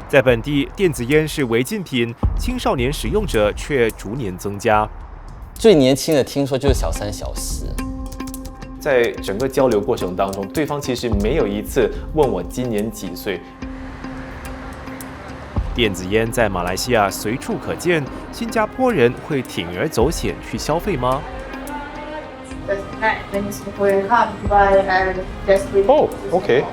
在本地，电子烟是违禁品，青少年使用者却逐年增加。最年轻的听说就是小3、小4。在整个交流过程当中，对方其实没有一次问我今年几岁。电子烟在马来西亚随处可见，新加坡人会铤而走险去消费吗？哦，OK。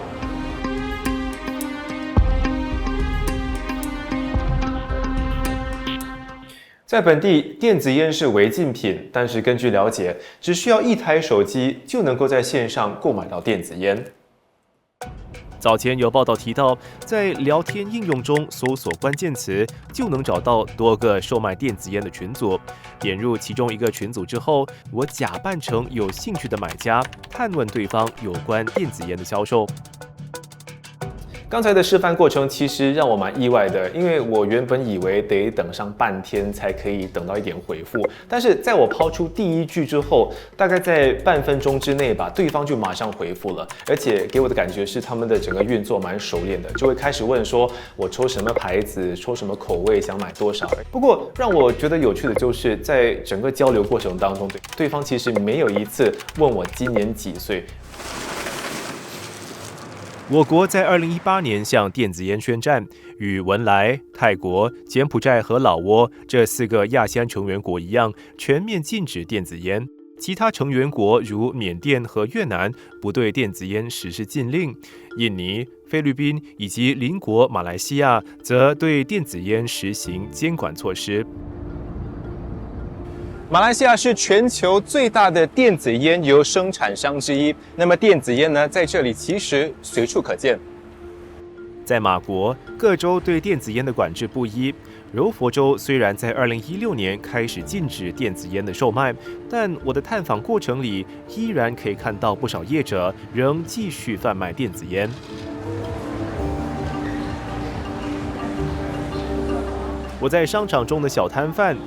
在本地，电子烟是违禁品，但是根据了解，只需要1台手机就能够在线上购买到电子烟。早前有报道提到，在聊天应用中搜索关键词，就能找到多个售卖电子烟的群组。点入其中一个群组之后，我假扮成有兴趣的买家，探问对方有关电子烟的销售。刚才的示范过程其实让我蛮意外的，因为我原本以为得等上半天才可以等到一点回复，但是在我抛出第一句之后，大概在半分钟之内吧，对方就马上回复了，而且给我的感觉是他们的整个运作蛮熟练的，就会开始问说我抽什么牌子，抽什么口味，想买多少。不过让我觉得有趣的就是在整个交流过程当中，对方其实没有一次问我今年几岁。我国在2018年向电子烟宣战，与文莱、泰国、柬埔寨和老挝这4个亚细安成员国一样，全面禁止电子烟。其他成员国如缅甸和越南不对电子烟实施禁令，印尼、菲律宾以及邻国马来西亚则对电子烟实行监管措施。马来西亚是全球最大的电子烟油生产商之一。那么电子烟呢，在这里其实随处可见。在马国，各州对电子烟的管制不一。柔佛州虽然在2016年开始禁止电子烟的售卖，但我的探访过程里依然可以看到不少业者仍继续贩卖电子烟。我在商场中的小摊贩，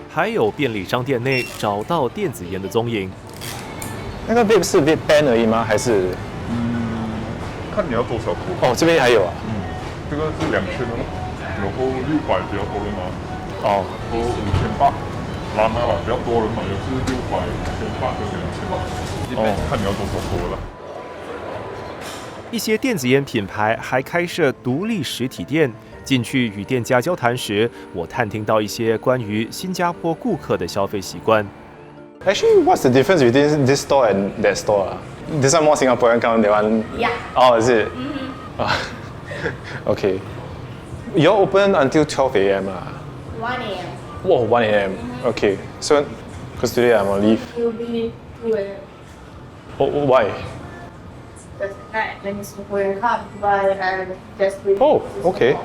还有便利商店内找到电子烟的踪影。那个 vape 是 vape pen 而已吗？还是？看你要多少颗。哦，这边还有啊。这个是2000的，然后600比较多人嘛。哦。然后5800，拉嘛比较多人嘛，有是600、1800跟2000，看你要多少颗了。一些电子烟品牌还开设独立实体店。进去与店家交谈时，我探听到一些关于新加坡顾客的消费习惯。Actually, what's the difference between this store and that store? This one more Singaporean come, that one. Yeah. Oh, is it? Okay. You all open until 12 a.m. 1 a.m. Whoa, 1 a.m. Okay. So, because today I'm on leave. It will be 2 a.m. Oh, why? That's night. When it's Singaporean come, but just wait. Oh, okay.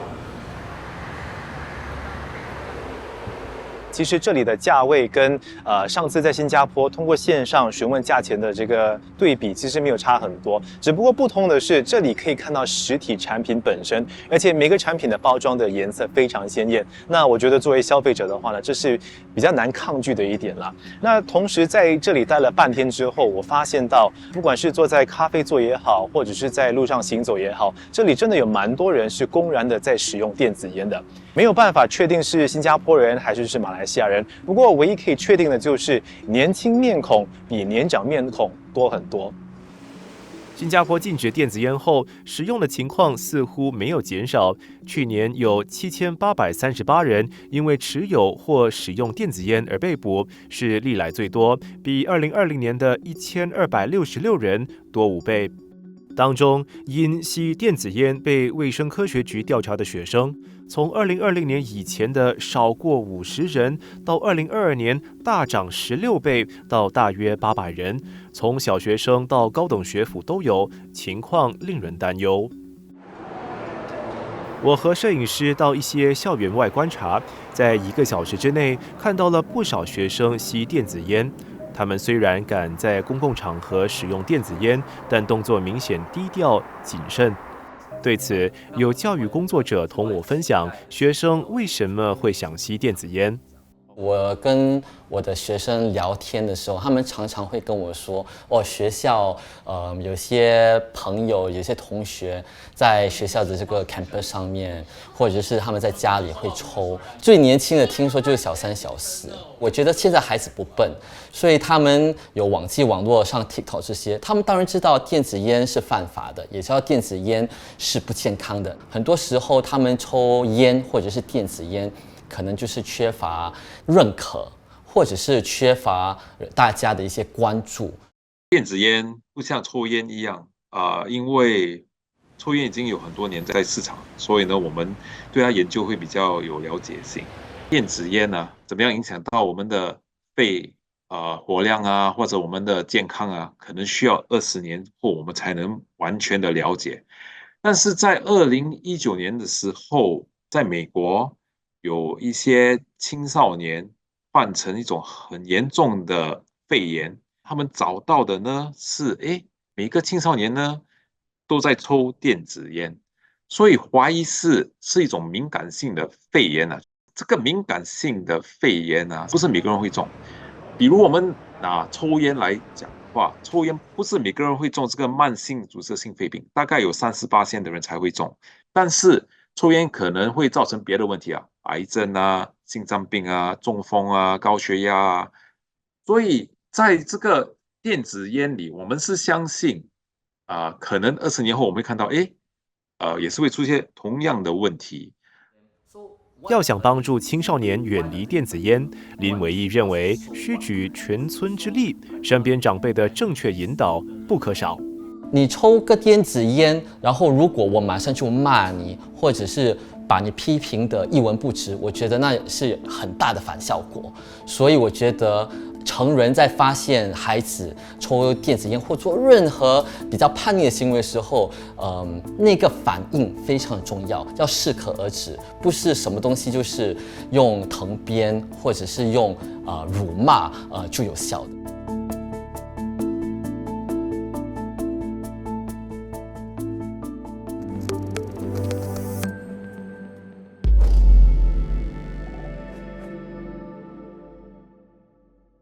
其实这里的价位跟上次在新加坡通过线上询问价钱的这个对比，其实没有差很多。只不过不同的是，这里可以看到实体产品本身，而且每个产品的包装的颜色非常鲜艳。那我觉得作为消费者的话呢，这是比较难抗拒的一点啦。那同时在这里待了半天之后，我发现到，不管是坐在咖啡座也好，或者是在路上行走也好，这里真的有蛮多人是公然的在使用电子烟的。没有办法确定是新加坡人还是马来西亚人，不过唯一可以确定的就是年轻面孔比年长面孔多很多。新加坡禁止电子烟后，使用的情况似乎没有减少。去年有7838人因为持有或使用电子烟而被捕，是历来最多，比2020年的1266人多5倍。当中，因吸电子烟被卫生科学局调查的学生，从2020年以前的少过50人，到2022年大涨16倍，到大约800人。从小学生到高等学府都有，情况令人担忧。我和摄影师到一些校园外观察，在1个小时之内看到了不少学生吸电子烟。他们虽然敢在公共场合使用电子烟，但动作明显低调谨慎。对此，有教育工作者同我分享，学生为什么会想吸电子烟。我跟我的学生聊天的时候，他们常常会跟我说，哦，学校有些朋友、有些同学在学校的这个 campus 上面，或者是他们在家里会抽。最年轻的听说就是小3、小4。我觉得现在孩子不笨，所以他们有网络上 TikTok 这些，他们当然知道电子烟是犯法的，也知道电子烟是不健康的。很多时候他们抽烟或者是电子烟，可能就是缺乏认可，或者是缺乏大家的一些关注。电子烟不像抽烟一样因为抽烟已经有很多年在市场，所以呢，我们对它研究会比较有了解性。电子烟呢，怎么样影响到我们的肺活量啊，或者我们的健康啊，可能需要20年后我们才能完全的了解。但是在2019年的时候，在美国有一些青少年患成一种很严重的肺炎，他们找到的呢是，每个青少年呢都在抽电子烟，所以怀疑是一种敏感性的肺炎啊。这个敏感性的肺炎啊，不是每个人会中。比如我们拿抽烟来讲的话，抽烟不是每个人会中这个慢性阻塞性肺病，大概有30%的人才会中。但是抽烟可能会造成别的问题啊，癌症啊、心脏病啊、中风啊、高血压啊。所以在这个电子烟里，我们是相信可能20年后我们会看到，也是会出现同样的问题。要想帮助青少年远离电子烟，林维义认为需举全村之力，身边长辈的正确引导不可少。你抽个电子烟，然后如果我马上就骂你，或者是把你批评的一文不值，我觉得那是很大的反效果。所以我觉得成人在发现孩子抽电子烟或做任何比较叛逆的行为的时候，那个反应非常的重要，要适可而止，不是什么东西就是用藤鞭或者是用辱骂就有效的。